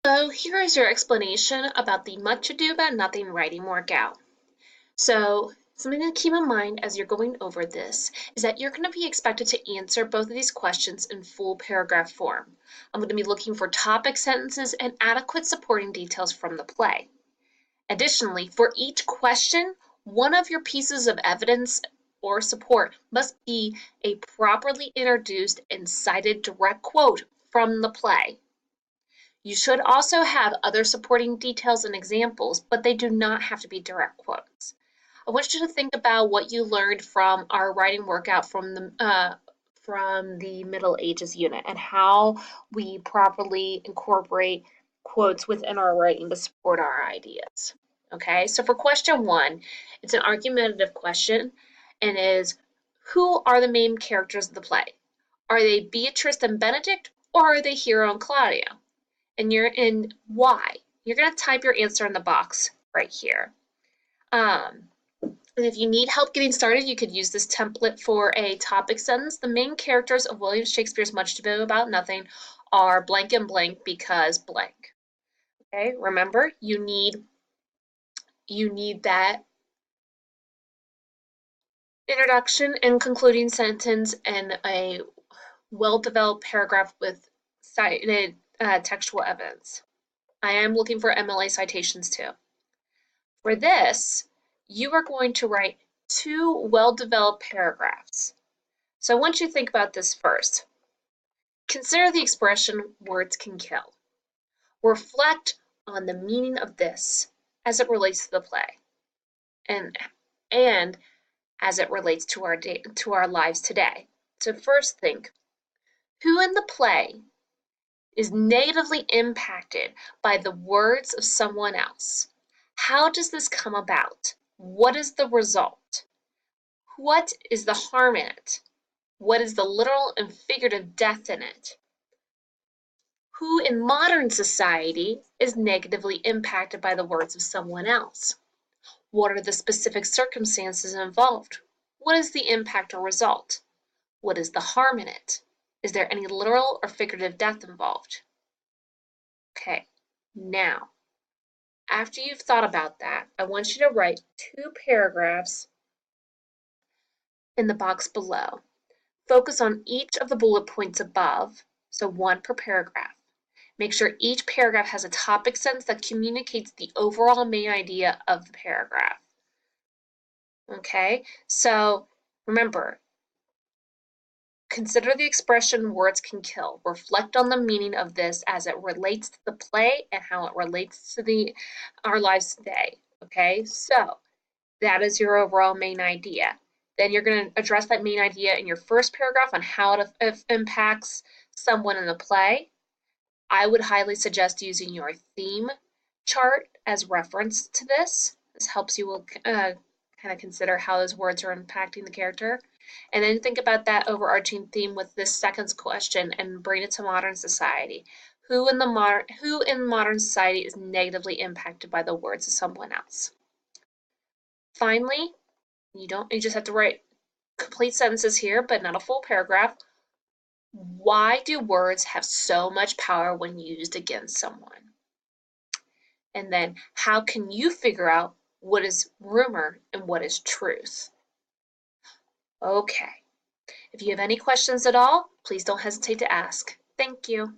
So here is your explanation about the much ado about nothing writing workout. So something to keep in mind as you're going over this is that you're going to be expected to answer both of these questions in full paragraph form. I'm going to be looking for topic sentences and adequate supporting details from the play. Additionally, for each question, one of your pieces of evidence or support must be a properly introduced and cited direct quote from the play. You should also have other supporting details and examples, but they do not have to be direct quotes. I want you to think about what you learned from our writing workout from the Middle Ages unit and how we properly incorporate quotes within our writing to support our ideas. Okay, so for question one, it's an argumentative question and is who are the main characters of the play? Are they Beatrice and Benedict or are they Hero and Claudio? And you're in why. You're going to type your answer in the box right here. And if you need help getting started, you could use this template for a topic sentence. The main characters of William Shakespeare's Much Ado About Nothing are blank and blank because blank. Okay, remember you need that introduction and concluding sentence and a well-developed paragraph with cited textual evidence. I am looking for MLA citations too. For this, you are going to write two well-developed paragraphs. So I want you to think about this first. Consider the expression words can kill. Reflect on the meaning of this as it relates to the play and as it relates to our lives today. So first think, who in the play is negatively impacted by the words of someone else? How does this come about? What is the result? What is the harm in it? What is the literal and figurative death in it? Who in modern society is negatively impacted by the words of someone else? What are the specific circumstances involved? What is the impact or result? What is the harm in it? Is there any literal or figurative death involved? Okay, now, after you've thought about that, I want you to write two paragraphs in the box below. Focus on each of the bullet points above, so one per paragraph. Make sure each paragraph has a topic sentence that communicates the overall main idea of the paragraph. Okay, so remember, consider the expression words can kill. Reflect on the meaning of this as it relates to the play and how it relates to our lives today. Okay, so that is your overall main idea. Then you're going to address that main idea in your first paragraph on how it impacts someone in the play. I would highly suggest using your theme chart as reference to this. This helps you kind of consider how those words are impacting the character. And then think about that overarching theme with this second question and bring it to modern society. Who in modern society is negatively impacted by the words of someone else? Finally, you just have to write complete sentences here, but not a full paragraph. Why do words have so much power when used against someone? And then how can you figure out what is rumor and what is truth? Okay. If you have any questions at all, please don't hesitate to ask. Thank you.